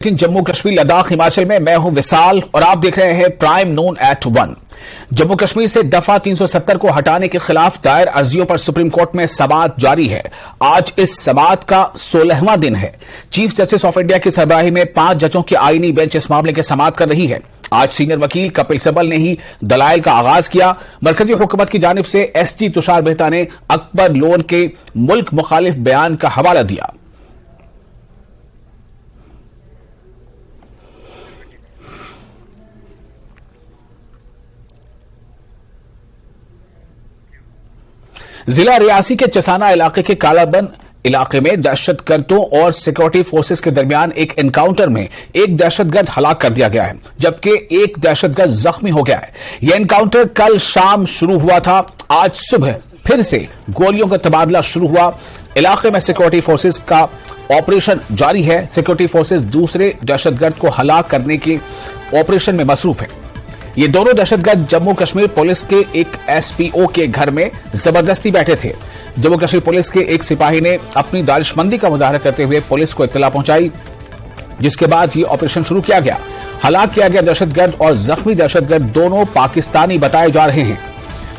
जम्मू कश्मीर लद्दाख हिमाचल में मैं हूं विशाल और आप देख रहे हैं प्राइम नून एट 1। जम्मू कश्मीर से दफा 370 को हटाने के खिलाफ दायर अर्जियों पर सुप्रीम कोर्ट में समाअत जारी है। आज इस समाअत का 16वां दिन है। चीफ जस्टिस ऑफ इंडिया की सरबराही में 5 जजों की आईनी बेंच इस मामले की समाअत कर रही है। आज सीनियर वकील कपिल सिब्बल ने ही दलाइल का आगाज किया। मरकजी हुकूमत की जानिब से एसटी तुषार मेहता ने अकबर लोन के मुल्क मुखालिफ बयान का हवाला दिया। जिला रियासी के चसाना इलाके के कालाबन इलाके में दहशतगर्दों और सिक्योरिटी फोर्सेस के दरमियान एक एनकाउंटर में एक दहशतगर्द हलाक कर दिया गया है, जबकि एक दहशतगर्द जख्मी हो गया है। यह एनकाउंटर कल शाम शुरू हुआ था। आज सुबह फिर से गोलियों का तबादला शुरू हुआ। इलाके में सिक्योरिटी फोर्सेस का ऑपरेशन जारी है। सिक्योरिटी फोर्सेस दूसरे दहशतगर्द को हलाक करने के ऑपरेशन में मसरूफ है। ये दोनों दहशतगर्द जम्मू कश्मीर पुलिस के एक एसपीओ के घर में जबरदस्ती बैठे थे। जम्मू कश्मीर पुलिस के एक सिपाही ने अपनी दानिशमंदी का मुजाहरा करते हुए पुलिस को इत्तला पहुंचाई, जिसके बाद ये ऑपरेशन शुरू किया गया। हलाक किया गया दहशतगर्द और जख्मी दहशतगर्द दोनों पाकिस्तानी बताए जा रहे हैं।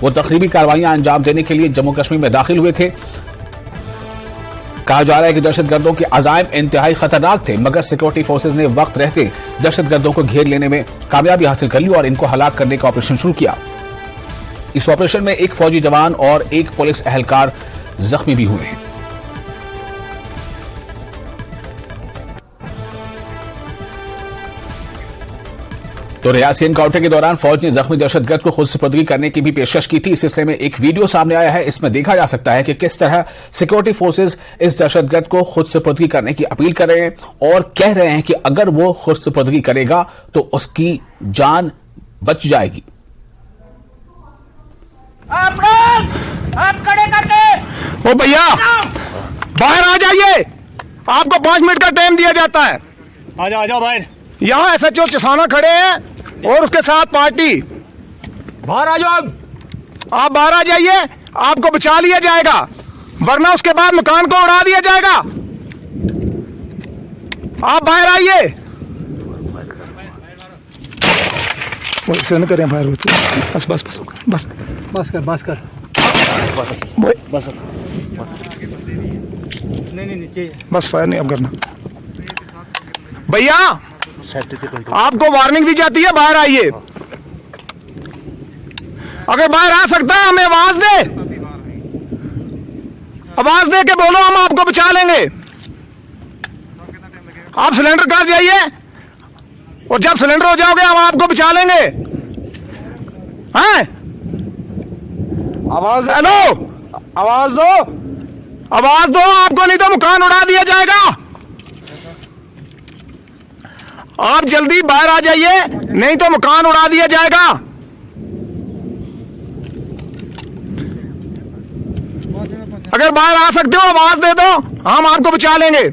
वो तकरीबी कार्रवाइयां अंजाम देने के लिए जम्मू कश्मीर में दाखिल हुए थे। कहा जा रहा है कि दहशतगर्दों के अजायम इंतहाई खतरनाक थे, मगर सिक्योरिटी फोर्सेज ने वक्त रहते दहशतगर्दों को घेर लेने में कामयाबी हासिल कर ली और इनको हलाक करने का ऑपरेशन शुरू किया। इस ऑपरेशन में एक फौजी जवान और एक पुलिस एहलकार जख्मी भी हुए हैं। तो रियासी एनकाउंटर के दौरान फौज ने जख्मी दहशतगर्द को खुद सुपुर्दगी करने की भी पेशकश की थी। इस सिलसिले में एक वीडियो सामने आया है। इसमें देखा जा सकता है कि किस तरह सिक्योरिटी फोर्सेस इस दहशतगर्द को खुद सुपुर्दगी करने की अपील कर रहे हैं और कह रहे हैं कि अगर वो खुद सुपुर्दगी करेगा तो उसकी जान बच जाएगी। आप खड़े करके ओ भैया बाहर आ जाइए, आपको 5 मिनट का टाइम दिया जाता है। आ जाओ बाहर। यहाँ एसएचओ चसाना खड़े हैं और उसके साथ पार्टी। बाहर आ जाओ। आप बाहर आ जाइए, आपको बचा लिया जाएगा, वरना उसके बाद मकान को उड़ा दिया जाएगा। आप बाहर आइए। वैसे न करें बाहर होते। बस बस बस बस बस कर बस कर बस बस नहीं नीचे बस फायर नहीं अब करना। भैया आपको वार्निंग दी जाती है, बाहर आइए। अगर बाहर आ सकता है हमें आवाज दे, आवाज दे के बोलो, हम आपको बचा लेंगे। आप सिलेंडर कर जाइए और जब सिलेंडर हो जाओगे हम आपको बचा लेंगे। हैं? आवाज हेलो, आवाज दो, आवाज दो, आपको नहीं तो मकान उड़ा दिया जाएगा। आप जल्दी बाहर आ जाइए, नहीं तो मकान उड़ा दिया जाएगा। अगर बाहर आ सकते हो आवाज दे दो, हम आपको बचा लेंगे।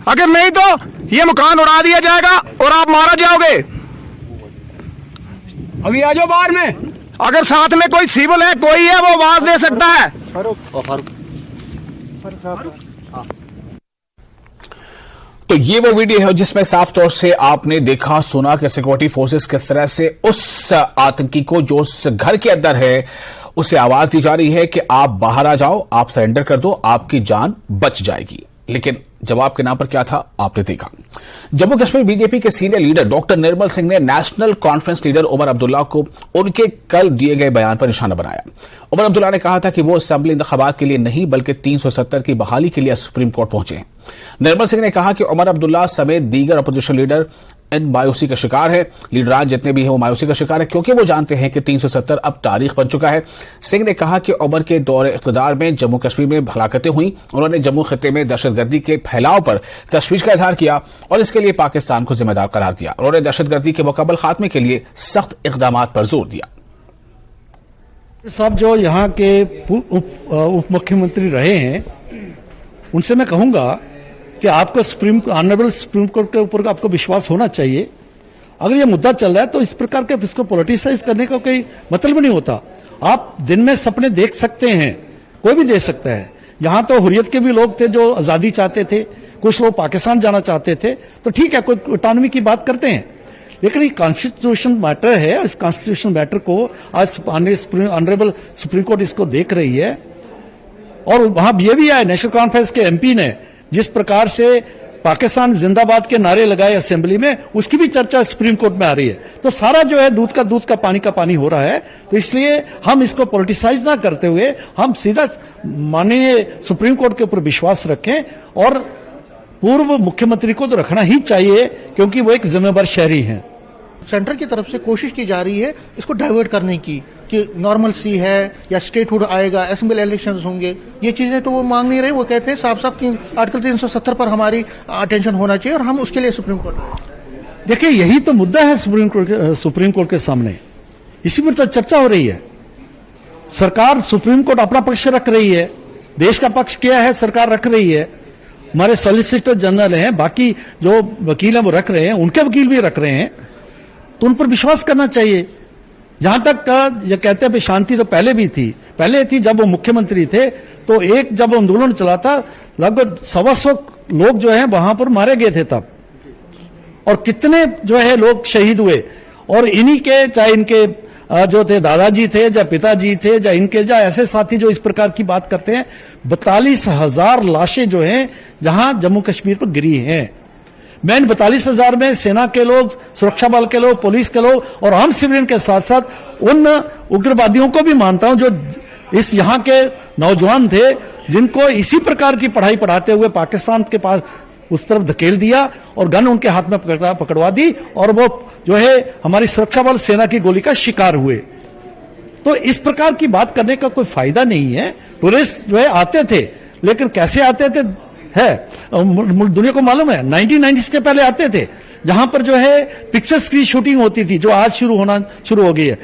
अगर नहीं तो ये मकान उड़ा दिया जाएगा और आप मारा जाओगे। अभी आ जाओ बाहर में। अगर साथ में कोई सिविल है, कोई है, वो आवाज दे सकता है। तो ये वो वीडियो है जिसमें साफ तौर से आपने देखा सुना कि सिक्योरिटी फोर्सेस किस तरह से उस आतंकी को जो उस घर के अंदर है उसे आवाज दी जा रही है कि आप बाहर आ जाओ, आप सरेंडर कर दो, आपकी जान बच जाएगी। लेकिन जवाब के नाम पर क्या था आपने देखा। जम्मू कश्मीर बीजेपी के senior leader doctor Nirmal Singh ने नेशनल कॉन्फ्रेंस लीडर उमर अब्दुल्ला को उनके कल दिए गए बयान पर निशाना बनाया। उमर अब्दुल्ला ने कहा था कि वो असेंबली इंतखाबात के लिए नहीं बल्कि 370 की बहाली के लिए सुप्रीम कोर्ट पहुंचे हैं। निर्मल सिंह ने कहा कि उमर अब्दुल्ला समेत दीगर अपोजिशन लीडर इन मायूसी का शिकार है। लीडरान जितने भी हैं वो मायूसी का शिकार है, क्योंकि वो जानते हैं कि 370 अब तारीख बन चुका है। सिंह ने कहा कि उमर के दौरे इख्तिदार में जम्मू कश्मीर में हलाकतें हुई। उन्होंने जम्मू खित्ते में दहशतगर्दी के फैलाव पर तशवीश का इजहार किया और इसके लिए पाकिस्तान को जिम्मेदार करार दिया। उन्होंने दहशतगर्दी के मुकम्मल खात्मे के लिए सख्त इकदाम पर जोर दिया। साहब जो यहाँ के उप मुख्यमंत्री रहे हैं, उनसे मैं कहूंगा कि आपको ऑनरेबल सुप्रीम कोर्ट के ऊपर आपको विश्वास होना चाहिए। अगर ये मुद्दा चल रहा है तो इस प्रकार के इसको पॉलिटिसाइज करने का कोई मतलब नहीं होता। आप दिन में सपने देख सकते हैं, कोई भी देख सकता है, यहां तो हुर्रियत के भी लोग थे जो आजादी चाहते थे, कुछ लोग पाकिस्तान जाना चाहते थे, तो ठीक है, कोई ऑटोनॉमी की बात करते हैं, लेकिन ये कॉन्स्टिट्यूशन मैटर है और इस कॉन्स्टिट्यूशन मैटर को आज ऑनरेबल सुप्रीम कोर्ट इसको देख रही है। और वहां ये भी है, नेशनल कॉन्फ्रेंस के एमपी ने जिस प्रकार से पाकिस्तान जिंदाबाद के नारे लगाए असेंबली में, उसकी भी चर्चा सुप्रीम कोर्ट में आ रही है। तो सारा जो है दूध का पानी हो रहा है। तो इसलिए हम इसको पॉलिटिसाइज ना करते हुए हम सीधा माननीय सुप्रीम कोर्ट के ऊपर विश्वास रखें, और पूर्व मुख्यमंत्री को तो रखना ही चाहिए क्योंकि वो एक जिम्मेदार शहरी हैं। सेंटर की तरफ से कोशिश की जा रही है इसको डाइवर्ट करने की, कि नॉर्मल सी है या स्टेटहुड आएगा, असेंबली इलेक्शंस होंगे, ये चीजें तो वो मांग नहीं रहे। वो कहते हैं साफ साफ कि आर्टिकल 370 पर हमारी अटेंशन होना चाहिए और हम उसके लिए सुप्रीम कोर्ट। देखिए, यही तो मुद्दा है सुप्रीम कोर्ट के सामने, इसी पर तो चर्चा हो रही है। सरकार, सुप्रीम कोर्ट अपना पक्ष रख रही है, देश का पक्ष क्या है सरकार रख रही है, हमारे सॉलिसिटर जनरल हैं, बाकी जो वकील हैं वो रख रहे हैं, उनके वकील भी रख रहे हैं, तो उन पर विश्वास करना चाहिए। जहां तक ये कहते हैं शांति तो पहले थी जब वो मुख्यमंत्री थे, तो एक जब आंदोलन चला था लगभग 125 लोग जो है वहां पर मारे गए थे तब, और कितने जो है लोग शहीद हुए, और इन्हीं के, चाहे इनके जो थे दादाजी थे या पिताजी थे या इनके या ऐसे साथी जो इस प्रकार की बात करते हैं, 42,000 लाशें जो हैं जहां जम्मू कश्मीर पर गिरी हैं। मैं इन 42,000 में सेना के लोग, सुरक्षा बल के लोग, पुलिस के लोग और आम सिविलियन के साथ साथ उन उग्रवादियों को भी मानता हूं जो इस यहां के नौजवान थे, जिनको इसी प्रकार की पढ़ाई पढ़ाते हुए पाकिस्तान के पास उस तरफ धकेल दिया और गन उनके हाथ में पकड़वा दी, और वो जो है हमारी सुरक्षा बल सेना की गोली का शिकार हुए। तो इस प्रकार की बात करने का कोई फायदा नहीं है। टूरिस्ट जो है आते थे, लेकिन कैसे आते थे है दुनिया को मालूम है। 1990s के पहले आते थे, जहां पर जो है पिक्चर्स की शूटिंग होती थी, जो आज शुरू हो गई है।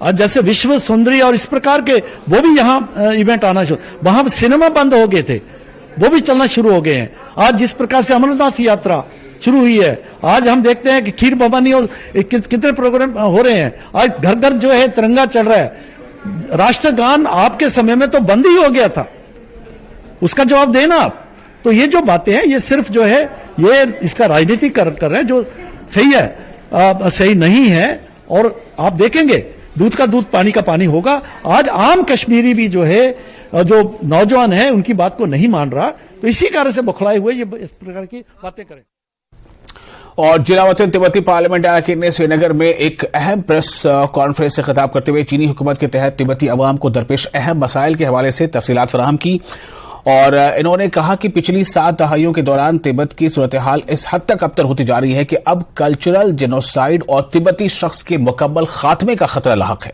आज जैसे विश्व सुंदरी और इस प्रकार के वो भी यहाँ इवेंट आना शुरू, वहां सिनेमा बंद हो गए थे, वो भी चलना शुरू हो गए हैं। आज जिस प्रकार से अमरनाथ यात्रा शुरू हुई है, आज हम देखते हैं कि खीर भवानी और कितने प्रोग्राम हो रहे हैं। आज घर घर जो है तिरंगा चल रहा है। राष्ट्रगान आपके समय में तो बंद ही हो गया था, उसका जवाब देना आप। तो ये जो बातें हैं, ये सिर्फ जो है ये इसका राजनीतिक कर रहे हैं, जो सही है सही नहीं है। और आप देखेंगे दूध का दूध पानी का पानी होगा। आज आम कश्मीरी भी जो है, जो नौजवान है, उनकी बात को नहीं मान रहा, तो इसी कारण से बौखलाए हुए ये इस प्रकार की बातें करें। और जिला वतन तिब्बती पार्लियामेंट अरकान ने श्रीनगर में एक अहम प्रेस कॉन्फ्रेंस से खिताब करते हुए चीनी हुकूमत के तहत तिब्बती अवाम को दरपेश अहम मसाइल के हवाले से तफसीलात फराहम की। और इन्होंने कहा कि पिछली 7 दहाइयों के दौरान तिब्बत की सूरत हाल इस हद तक अबतर होती जा रही है कि अब कल्चरल जेनोसाइड और तिब्बती शख्स के मुकम्मल खात्मे का खतरा लाहक है।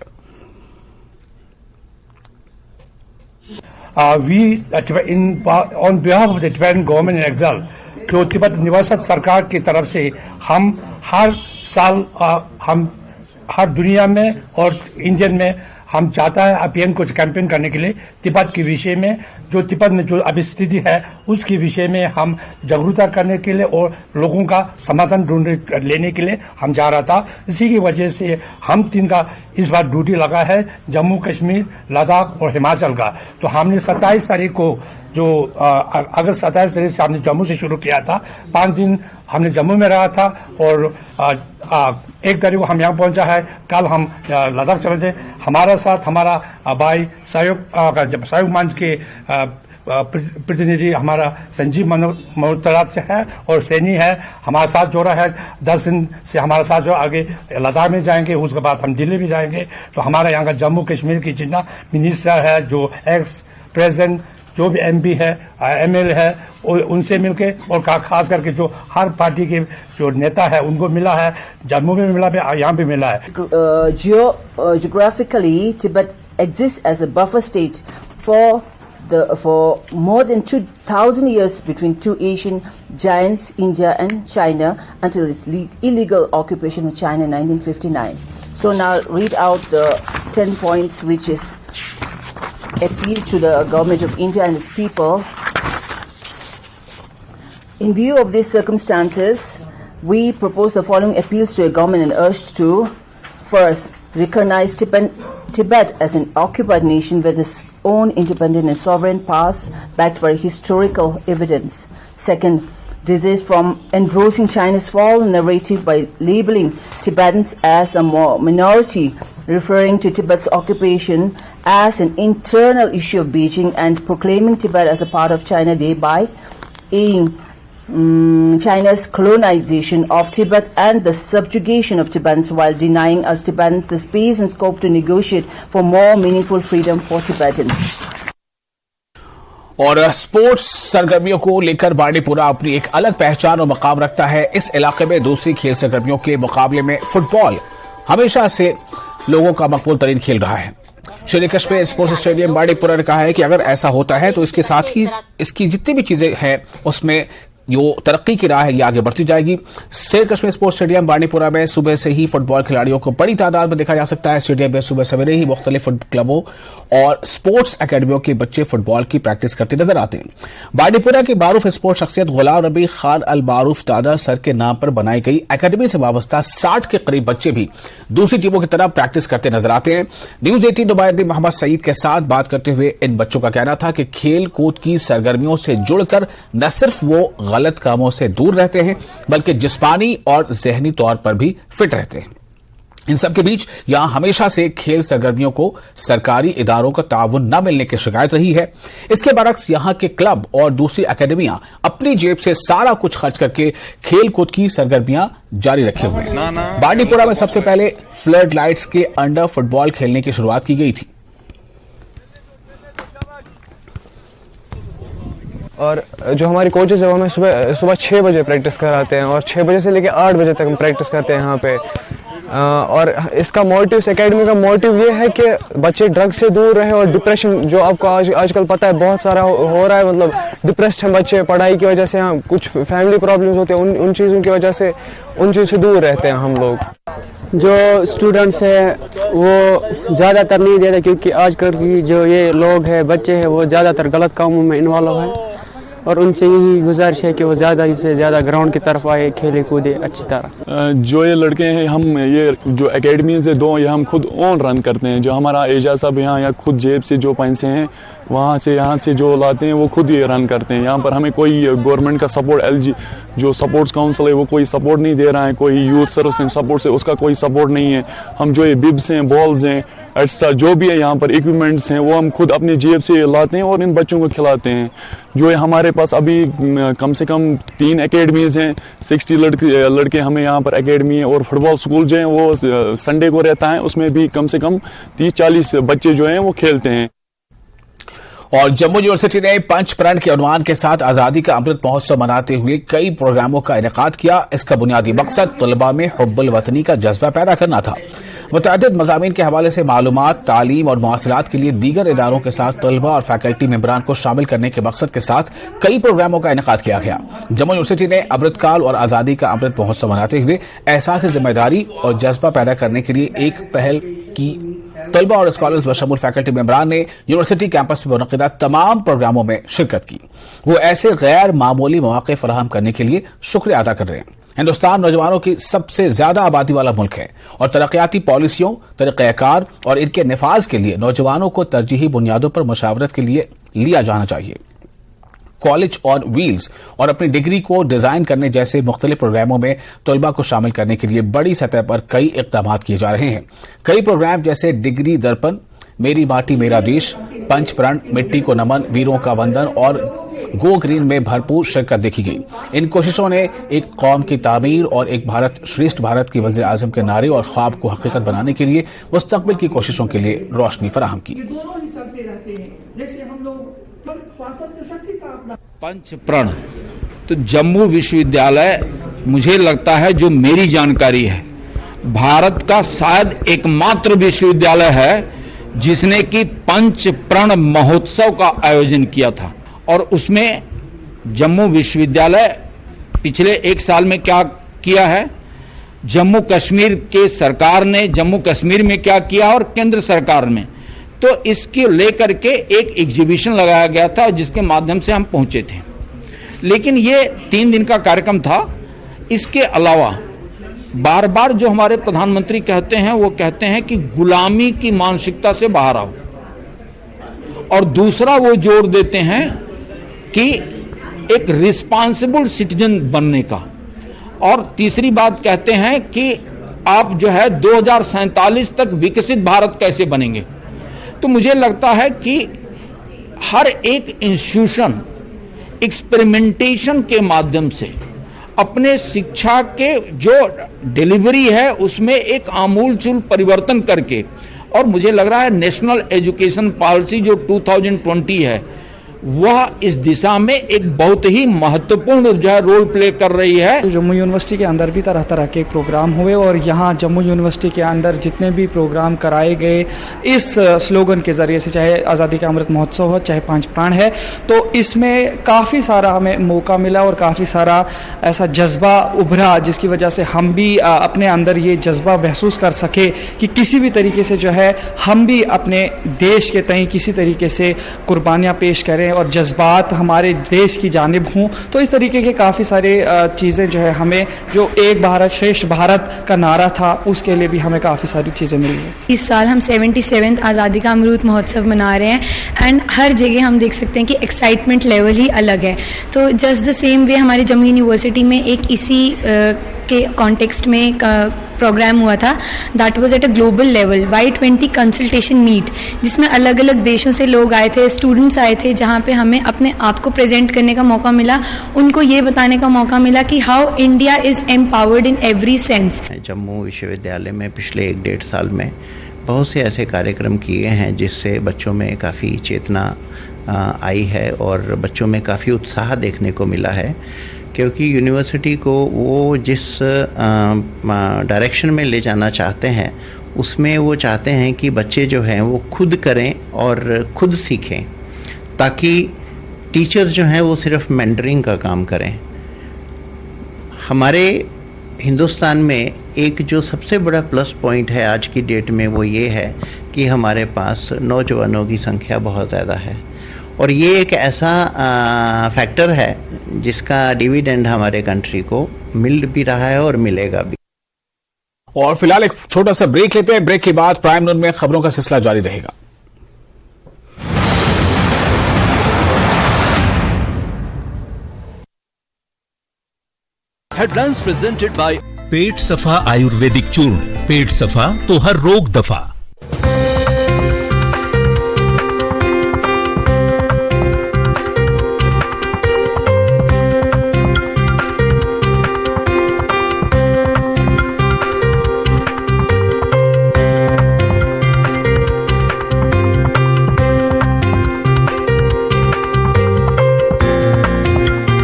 on behalf of the Tibetan government in exile, जो तिब्बत निवासी सरकार की तरफ से हम हर साल हम हर दुनिया में और इंडियन में हम चाहता है अभियान को कैंपेन करने के लिए तिब्बत के विषय में, जो तिब्बत में जो अभी स्थिति है उसके विषय में हम जागरूकता करने के लिए और लोगों का समाधान लेने के लिए हम जा रहा था। इसी की वजह से हम 3 का इस बार ड्यूटी लगा है, जम्मू कश्मीर, लद्दाख और हिमाचल का। तो हमने 27 तारीख को जो अगस्त 27 तारीख से हमने जम्मू से शुरू किया था। 5 दिन हमने जम्मू में रहा था और 1 तारीख को हम यहाँ पहुंचा है। कल हम लद्दाख चले थे। हमारा साथ हमारा भाई सहयोग मंच के प्रतिनिधि हमारा संजीव मल्होत्रा से है और सैनी है, हमारे साथ जोड़ा है। 10 दिन से हमारे साथ जो आगे लद्दाख में जाएंगे, उसके बाद हम दिल्ली भी जाएंगे। तो हमारा यहाँ का जम्मू कश्मीर की जितना मिनिस्टर है, जो एक्स प्रेसिडेंट, जो भी MP है, ML है, उनसे मिलके और खास करके जो हर पार्टी के जो नेता है उनको मिला है। जम्मू में मिला है, यहाँ भी मिला है। Geographically, Tibet exists as a buffer state for more than 2,000 years between two Asian giants, India and China, until its illegal occupation of China in 1959. So now read out the 10 points which is appeal to the government of India and its people. In view of these circumstances, we propose the following appeals to a government and urge to: first, recognize Tibet as an occupied nation with its own independent and sovereign powers backed by historical evidence. Second, desist from endorsing China's fallen narrative by labeling Tibetans as a minority, referring to Tibet's occupation as an internal issue of Beijing and proclaiming Tibet as a part of China, thereby aiding China's colonization of Tibet and the subjugation of Tibetans, while denying us Tibetans the space and scope to negotiate for more meaningful freedom for Tibetans. और sports सरगर्मियों को लेकर बांडीपुरा अपनी एक अलग पहचान और मकाम रखता है। इस इलाके में दूसरी खेल सरगर्मियों के मुकाबले में फुटबॉल हमेशा से लोगों का मकबूल तरीन खेल रहा है। श्री कश्मीर स्पोर्ट्स स्टेडियम बांडीपुरा ने कहा है कि अगर ऐसा होता है तो इसके साथ ही इसकी जितनी भी चीजें हैं उसमें जो तरक्की की राह है ये आगे बढ़ती जाएगी। शेर कश्मीर स्पोर्ट्स स्टेडियम बांडीपुरा में सुबह से ही फुटबॉल खिलाड़ियों को बड़ी तादाद में देखा जा सकता है। स्टेडियम में सुबह सवेरे ही मुख्तलिफ क्लबों और स्पोर्ट्स अकेडमियों के बच्चे फुटबॉल की प्रैक्टिस करते नजर आते हैं। बांडीपुरा की मारूफ स्पोर्ट्स शख्सियत गुलाम नबी खान अल मारूफ दादा सर के नाम पर बनाई गई अकेडमी से वाबस्ता 60 के करीब बच्चे भी दूसरी टीमों की तरह प्रैक्टिस करते नजर आते हैं। न्यूज 18 नुमाइंदे मोहम्मद सईद के साथ बात करते हुए इन बच्चों का कहना था कि खेल कूद की सरगर्मियों से जुड़कर न सिर्फ वो गलत कामों से दूर रहते हैं बल्कि जिस्मानी और जहनी तौर पर भी फिट रहते हैं। इन सब के बीच यहां हमेशा से खेल सरगर्मियों को सरकारी इदारों का ताउन न मिलने की शिकायत रही है। इसके बरक्स यहां के क्लब और दूसरी अकेडमियां अपनी जेब से सारा कुछ खर्च करके खेल कूद की सरगर्मियां जारी रखे हुए हैं। बांडीपुरा में सबसे पहले फ्लड लाइट्स के अंडर फुटबॉल खेलने की शुरुआत की गई थी और जो हमारी कोचेज है वो हमें सुबह 6 बजे प्रैक्टिस कराते हैं और 6 बजे से लेकर 8 बजे तक हम प्रैक्टिस करते हैं यहाँ पे। और इसका मोटिव, इस एकेडमी का मोटिव ये है कि बच्चे ड्रग से दूर रहे और डिप्रेशन जो आपको आजकल पता है बहुत सारा हो रहा है, मतलब डिप्रेस्ड हैं बच्चे पढ़ाई की वजह से, यहाँ कुछ फैमिली प्रॉब्लम्स होते हैं, उन चीज़ों की वजह से उन चीज़ों से दूर रहते हैं हम लोग। जो स्टूडेंट्स हैं वो ज़्यादातर नहीं देते क्योंकि आजकल की जो ये लोग हैं, बच्चे हैं, वो ज़्यादातर गलत कामों में इन्वॉल्व हैं और उनसे यही गुजारिश है कि वो ज़्यादा से ज़्यादा ग्राउंड की तरफ आए, खेले कूदे अच्छी तरह। जो ये लड़के हैं, हम ये जो एकेडमी से दो ये हम खुद ओन रन करते हैं। जो हमारा एजाज साहब यहाँ खुद जेब से जो पैसे हैं वहाँ से यहाँ से जो लाते हैं वो खुद ये रन करते हैं। यहाँ पर हमें कोई गवर्नमेंट का सपोर्ट, LG जो सपोर्ट्स काउंसिल है वो कोई सपोर्ट नहीं दे रहा है, कोई यूथ सर्विस सपोर्ट से उसका कोई सपोर्ट नहीं है। हम जो ये बिब्स हैं, बॉल्स हैं, एक्स्ट्रा जो भी है यहाँ पर इक्विपमेंट्स हैं वो हम खुद अपनी जेब से लाते हैं और इन बच्चों को खिलाते हैं। जो है हमारे पास अभी कम से कम 3 एकेडमीज हैं, 60 लड़के हमें यहाँ पर एकेडमी है और फुटबॉल स्कूल जो हैं वो संडे को रहता है, उसमें भी कम से कम 30-40 बच्चे जो हैं वो खेलते हैं। और जम्मू यूनिवर्सिटी ने पंच प्रण के उन्वान के साथ आजादी का अमृत महोत्सव मनाते हुए कई प्रोग्रामों का इनेकाद किया। इसका बुनियादी मकसद तलबा में हुब्बुल वतनी का जज्बा पैदा करना था। मुतअद्दिद मज़ामीन के हवाले से मालूमात, तालीम और मवासिलात के लिए दीगर इदारों के साथ तलबा और फैकल्टी मेंबरान को शामिल करने के मकसद के साथ कई प्रोग्रामों का इनेकाद किया गया। जम्मू यूनिवर्सिटी ने अमृतकाल और आजादी का अमृत महोत्सव मनाते हुए एहसास जिम्मेदारी और जज्बा पैदा करने के लिए एक पहल की। तलबा और स्कॉलर्स बशमूल फैकल्टी मेंबरान ने यूनिवर्सिटी कैंपस में मुनक़िदा तमाम प्रोग्रामों में शिरकत की। वो ऐसे गैर मामूली मौके फराहम करने के लिए शुक्रिया अदा कर रहे हैं। हिंदुस्तान नौजवानों की सबसे ज्यादा आबादी वाला मुल्क है और तरक्याती पॉलिसियों, तरीक़ाकार और इनके निफाज के लिए नौजवानों को तरजीही बुनियादों पर मशावरत के लिए लिया जाना चाहिए। कॉलेज ऑन व्हील्स और अपनी डिग्री को डिजाइन करने जैसे मुख्तलिफ प्रोग्रामों में तलबा को शामिल करने के लिए बड़ी सतह पर कई इक़दाम किए जा रहे हैं। कई प्रोग्राम जैसे डिग्री दर्पण, मेरी माटी मेरा देश, पंच प्रण, मिट्टी को नमन, वीरों का वंदन और गो ग्रीन में भरपूर शिरकत देखी गई। इन कोशिशों ने एक कौम की तामीर और एक भारत श्रेष्ठ भारत की वज़ीर आज़म के नारे और ख्वाब को हकीकत बनाने के लिए मुस्तक़बिल की कोशिशों के लिए रोशनी फराहम की। पंच प्रण तो जम्मू विश्वविद्यालय, मुझे लगता है जो मेरी जानकारी है, भारत का शायद एकमात्र विश्वविद्यालय है जिसने कि पंच प्रण महोत्सव का आयोजन किया था। और उसमें जम्मू विश्वविद्यालय पिछले 1 साल में क्या किया है, जम्मू कश्मीर के सरकार ने जम्मू कश्मीर में क्या किया और केंद्र सरकार में, तो इसके लेकर के एक एग्जीबिशन लगाया गया था जिसके माध्यम से हम पहुंचे थे। लेकिन ये 3 दिन का कार्यक्रम था। इसके अलावा बार बार जो हमारे प्रधानमंत्री कहते हैं वो कहते हैं कि गुलामी की मानसिकता से बाहर आओ, और दूसरा वो जोर देते हैं कि एक रिस्पांसिबल सिटीजन बनने का, और तीसरी बात कहते हैं कि आप जो है 2047 तक विकसित भारत कैसे बनेंगे। तो मुझे लगता है कि हर एक इंस्टीट्यूशन एक्सपेरिमेंटेशन के माध्यम से अपने शिक्षा के जो डिलीवरी है उसमें एक आमूलचूल परिवर्तन करके, और मुझे लग रहा है नेशनल एजुकेशन पॉलिसी जो 2020 है वह इस दिशा में एक बहुत ही महत्वपूर्ण जो है रोल प्ले कर रही है। जम्मू यूनिवर्सिटी के अंदर भी तरह तरह के प्रोग्राम हुए, और यहाँ जम्मू यूनिवर्सिटी के अंदर जितने भी प्रोग्राम कराए गए इस स्लोगन के ज़रिए से, चाहे आज़ादी का अमृत महोत्सव हो, चाहे 5 प्राण है, तो इसमें काफ़ी सारा हमें मौका मिला और काफ़ी सारा ऐसा जज्बा उभरा जिसकी वजह से हम भी अपने अंदर ये जज्बा महसूस कर सके कि किसी भी तरीके से जो है हम भी अपने देश के तय किसी तरीके से कुर्बानियाँ पेश करें और जज्बात हमारे देश की जानिब हों। तो इस तरीके के काफ़ी सारे चीज़ें जो है हमें, जो एक भारत श्रेष्ठ भारत का नारा था उसके लिए भी हमें काफ़ी सारी चीज़ें मिली हैं। इस साल हम 77th आज़ादी का अमृत महोत्सव मना रहे हैं, एंड हर जगह हम देख सकते हैं कि एक्साइटमेंट लेवल ही अलग है। तो जस्ट द सेम वे हमारे जम्मू यूनिवर्सिटी में एक इसी के कॉन्टेक्स्ट में एक प्रोग्राम हुआ था, that was at a global level, Y20 consultation meet, जिसमें अलग अलग देशों से लोग आए थे, स्टूडेंट्स आए थे, जहाँ पे हमें अपने आप को प्रेजेंट करने का मौका मिला, उनको ये बताने का मौका मिला कि how India is empowered in every sense. Jammu विश्वविद्यालय में पिछले 1-1.5 साल में बहुत से ऐसे कार्यक्रम किए हैं जिससे बच्चों में काफ़ी चेतना आई है और बच्चों में काफ़ी उत्साह देखने को मिला है, क्योंकि यूनिवर्सिटी को वो जिस डायरेक्शन में ले जाना चाहते हैं उसमें वो चाहते हैं कि बच्चे जो हैं वो खुद करें और खुद सीखें, ताकि टीचर जो हैं वो सिर्फ मेंटरिंग का काम करें। हमारे हिंदुस्तान में एक जो सबसे बड़ा प्लस पॉइंट है आज की डेट में वो ये है कि हमारे पास नौजवानों की संख्या बहुत ज़्यादा है, और ये एक ऐसा फैक्टर है जिसका डिविडेंड हमारे कंट्री को मिल भी रहा है और मिलेगा भी। और फिलहाल एक छोटा सा ब्रेक लेते हैं। ब्रेक के बाद प्राइम नून में खबरों का सिलसिला जारी रहेगा। हेडलाइंस प्रेजेंटेड बाय पेट सफा आयुर्वेदिक चूर्ण। पेट सफा तो हर रोग दफा।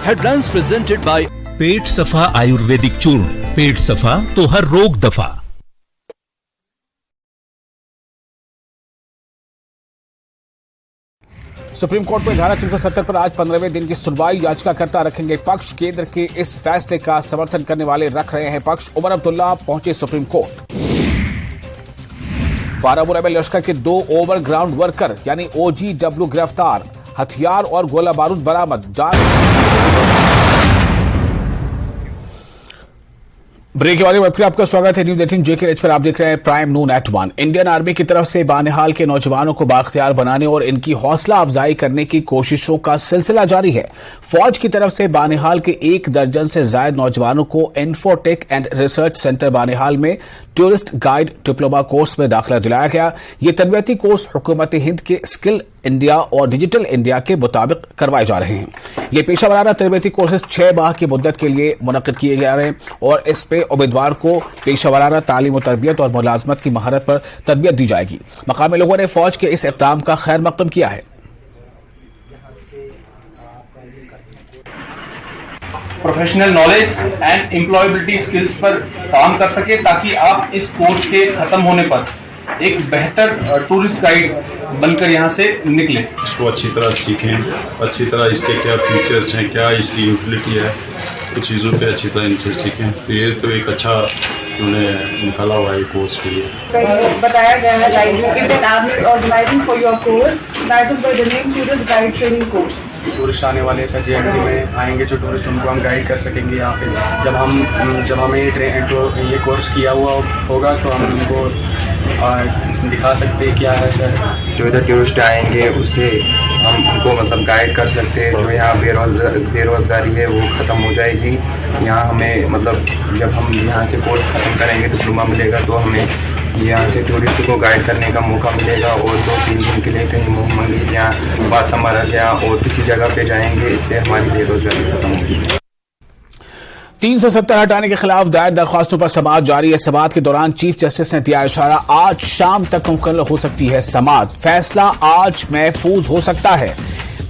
हेडलाइंस प्रेजेंटेड बाय पेट सफा आयुर्वेदिक चूर्ण। पेट सफा तो हर रोग दफा। सुप्रीम कोर्ट में धारा 370 पर आज 15वें दिन की सुनवाई। याचिकाकर्ता रखेंगे पक्ष। केंद्र के इस फैसले का समर्थन करने वाले रख रहे हैं पक्ष। उमर अब्दुल्ला पहुंचे सुप्रीम कोर्ट। बारामूला में लश्कर के 2 ओवरग्राउंड वर्कर यानी OGW गिरफ्तार। हथियार और गोला बारूद बरामद। ब्रेक के बाद में आपका स्वागत है न्यूज 18 JKH पर। आप देख रहे हैं प्राइम नून एट 1। इंडियन आर्मी की तरफ से बानिहाल के नौजवानों को बाख्तियार बनाने और इनकी हौसला अफजाई करने की कोशिशों का सिलसिला जारी है। फौज की तरफ से बानिहाल के 1 दर्जन से ज्यादा नौजवानों को infotech and research centre Banihal में टूरिस्ट गाइड डिप्लोमा कोर्स में दाखिला दिलाया गया। ये तरबियती कोर्स हुकूमत हिंद के स्किल इंडिया और डिजिटल इंडिया के मुताबिक करवाए जा रहे हैं। ये पेशा वराना तरबियती कोर्सेज 6 माह की मुद्दत के लिए मुनक्किद किए जा रहे हैं और इस पे उम्मीदवार को पेशा वराना तालीम और तरबियत और मुलाजमत की महारत पर तरबियत दी जाएगी। मकामी लोगों ने फौज के इस इक़दाम का खैर मकदम किया है। Professional knowledge and employability skills पर काम कर सके, ताकि आप इस कोर्स के खत्म होने पर एक बेहतर टूरिस्ट गाइड बनकर यहाँ से निकले। इसको अच्छी तरह सीखें, अच्छी तरह इसके क्या फीचर्स हैं, क्या इसकी यूटिलिटी है, कुछ चीज़ों पे अच्छी तरह इनसे सीखें। तो ये तो एक अच्छा उन्हें निकाला हुआ है कोर्स के लिए। बताया गया है लाइव में Indian army is organising for your course that is by the name tourist guide training course. Tourist आने वाले JNK में आएंगे जो टूरिस्ट, उनको हम गाइड कर सकेंगे यहाँ पे। जब हमें ये कोर्स किया हुआ होगा तो हम उनको दिखा सकते हैं क्या है सर। जो इधर टूरिस्ट आएंगे उससे हम उनको मतलब गाइड कर सकते हैं। जो यहाँ बेरोजगारी है वो ख़त्म हो जाएगी। यहाँ हमें मतलब जब हम यहाँ से कोर्स ख़त्म करेंगे डिप्लोमा मिलेगा तो हमें यहाँ से टूरिस्ट को गाइड करने का मौका मिलेगा। और 2-3 दिन के लिए कहीं मंदिर या बासमरग या और किसी जगह पे जाएंगे, इससे हमारी बेरोजगारी खत्म होगी। 370 हटाने के खिलाफ दायर दरख्वास्तों पर समाअत जारी है। समाअत के दौरान चीफ जस्टिस ने दिया इशारा, आज शाम तक मुकम्मल हो सकती है समाअत, फैसला आज महफूज हो सकता है।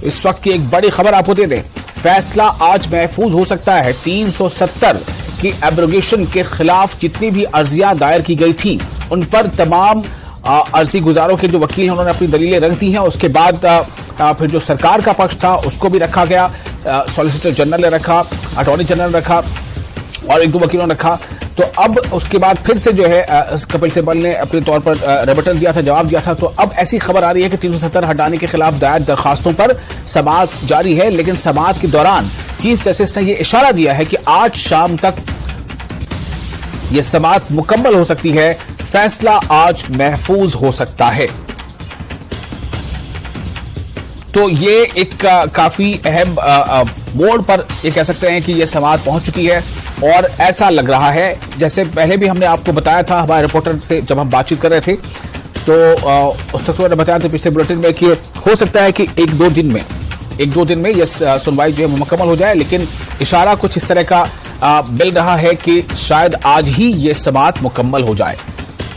इस वक्त की एक बड़ी खबर आपको दे दें, फैसला आज महफूज हो सकता है। 370 की एब्रोगेशन के खिलाफ जितनी भी अर्जियां दायर की गई थी उन पर तमाम अर्जी गुजारों के जो वकील हैं उन्होंने अपनी दलीलें रख दी हैं। उसके बाद फिर जो सरकार का पक्ष था उसको भी रखा गया, सॉलिसिटर जनरल ने रखा, अटॉर्नी जनरल ने रखा और 1-2 वकीलों ने रखा। तो अब उसके बाद फिर से जो है कपिल सिब्बल ने अपने तौर पर रिबटल दिया था, जवाब दिया था। तो अब ऐसी खबर आ रही है कि 370 हटाने के खिलाफ दायर दरखास्तों पर समाअत जारी है। लेकिन समाअत के दौरान चीफ जस्टिस ने यह इशारा दिया है कि आज शाम तक यह समाअत मुकम्मल हो सकती है, फैसला आज महफूज हो सकता है। तो ये एक काफी अहम मोड़ पर ये कह सकते हैं कि यह समाअत पहुंच चुकी है। और ऐसा लग रहा है जैसे पहले भी हमने आपको बताया था, हमारे रिपोर्टर से जब हम बातचीत कर रहे थे तो उस वक्त ने बताया था पिछले बुलेटिन में कि हो सकता है कि 1-2 दिन में यह सुनवाई जो है मुकम्मल हो जाए। लेकिन इशारा कुछ इस तरह का मिल रहा है कि शायद आज ही यह समाअत मुकम्मल हो जाए,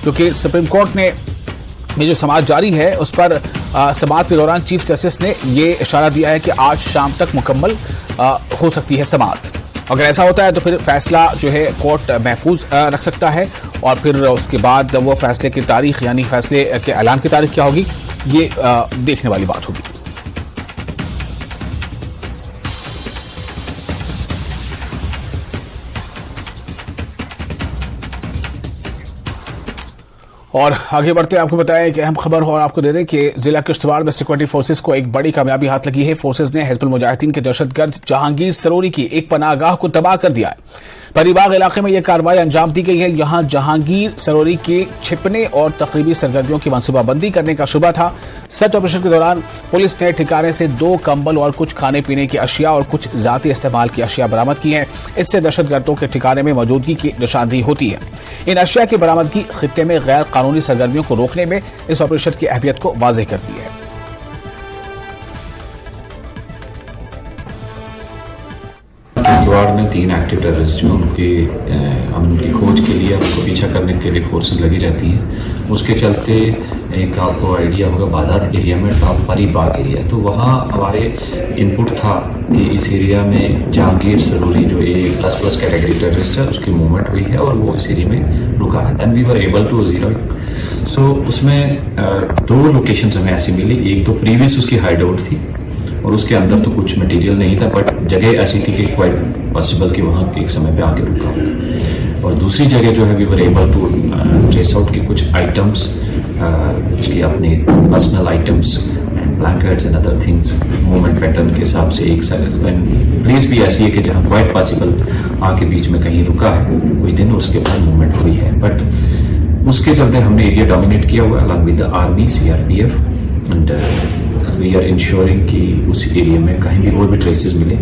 क्योंकि सुप्रीम कोर्ट ने ये जो समाअत जारी है उस पर समाअत के दौरान चीफ जस्टिस ने ये इशारा दिया है कि आज शाम तक मुकम्मल हो सकती है समाअत। अगर ऐसा होता है तो फिर फैसला जो है कोर्ट महफूज रख सकता है और फिर उसके बाद वो फैसले की तारीख यानी फैसले के ऐलान की तारीख क्या होगी ये देखने वाली बात होगी। और आगे बढ़ते आपको बताएं कि अहम खबर और आपको दे दें कि जिला किश्तवाड़ में सिक्योरिटी फोर्सेस को एक बड़ी कामयाबी हाथ लगी है। फोर्सेस ने हिजबुल मुजाहिदीन के दहशतगर्द जहांगीर सरोरी की एक पनाहगाह को तबाह कर दिया है। परीबाग इलाके में यह कार्रवाई अंजाम दी गई है। यहां जहांगीर सरोरी के छिपने और तकरीबी सरगर्मियों की मनसूबाबंदी करने का शुबा था। सर्च ऑपरेशन के दौरान पुलिस ने ठिकाने से 2 कंबल और कुछ खाने पीने की अशिया और कुछ जाती इस्तेमाल की अशिया बरामद की हैं। इससे दहशतगर्दों के ठिकाने में मौजूदगी की निशानदेही होती है। इन अशिया की बरामदगी खित्ते में गैर कानूनी सरगर्मियों को रोकने में इस ऑपरेशन की अहमियत को वाज़ेह करती है। किश्तवाड़ में 3 एक्टिव टेररिस्ट जो उनकी खोज के लिए उनको पीछा करने के लिए फोर्सेस लगी रहती हैं। उसके चलते एक आपको आइडिया होगा बादात एरिया में परीबाग एरिया, तो वहाँ हमारे इनपुट था कि इस एरिया में जहांगीर सरोरी जो A++ कैटेगरी टेररिस्ट है उसकी मूवमेंट हुई है और वो इस एरिया में रुका है। Then we were able to zero it. So उसमें 2 लोकेशंस हमें ऐसी मिली। एक तो प्रीवियस उसकी हाइड आउट थी और उसके अंदर तो कुछ मटेरियल नहीं था, बट जगह ऐसी थी कि क्वाइट पॉसिबल कि वहाँ एक समय पे आके रुका हो। और दूसरी जगह जो है we were able to trace out की कुछ आइटम्स, उसकी अपनी personal items and blankets and other things movement pattern के हिसाब से एक प्लेस भी ऐसी है कि जहाँ क्वाइट पॉसिबल आके बीच में कहीं रुका है कुछ दिन, उसके बाद मूवमेंट हुई है। बट उसके चलते हमने एरिया डोमिनेट किया हुआ along with the army CRPF and we are ensuring कि उस एरिया में कहीं भी और भी ट्रेसेस मिले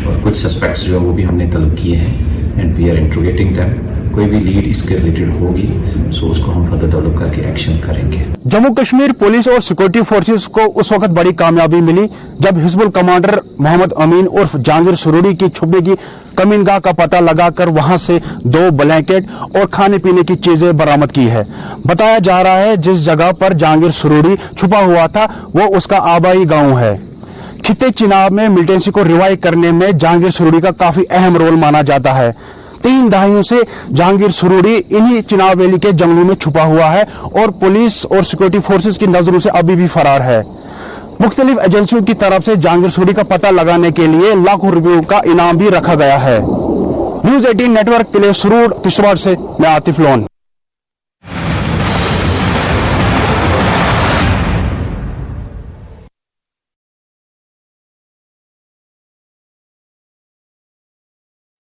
और कुछ सस्पेक्ट्स जो है वो भी हमने तलब किए हैं and we are interrogating them. कोई भी लीड इसके रिलेटेड होगी सो उसको हम फर्दर डेवलप करके एक्शन करेंगे। जम्मू कश्मीर पुलिस और सिक्योरिटी फोर्सेस को उस वक्त बड़ी कामयाबी मिली जब हिजबुल कमांडर मोहम्मद अमीन उर्फ जहांगीर सरोरी की छुपने की कमीनगाह का पता लगाकर वहां से 2 ब्लैंकेट और खाने पीने की चीजें बरामद की है। बताया जा रहा है जिस जगह पर जहांगीर सरोरी छुपा हुआ था वो उसका आबाई गांव है। खित्ते चिनाब में मिलिटेंसी को रिवाइव करने में जहांगीर सरोरी का काफी अहम रोल माना जाता है। 3 दहाइयों से जहांगीर सरोरी इन्हीं चिनाब वैली के जंगलों में छुपा हुआ है और पुलिस और सिक्योरिटी फोर्सेस की नजरों से अभी भी फरार है। मुख्तलिफ एजेंसियों की तरफ से जहांगीर सरोरी का पता लगाने के लिए लाखों रुपयों का इनाम भी रखा गया है। न्यूज 18 नेटवर्क के लिए सुरूर किश्तवाड़ से मैं आतिफ लोन।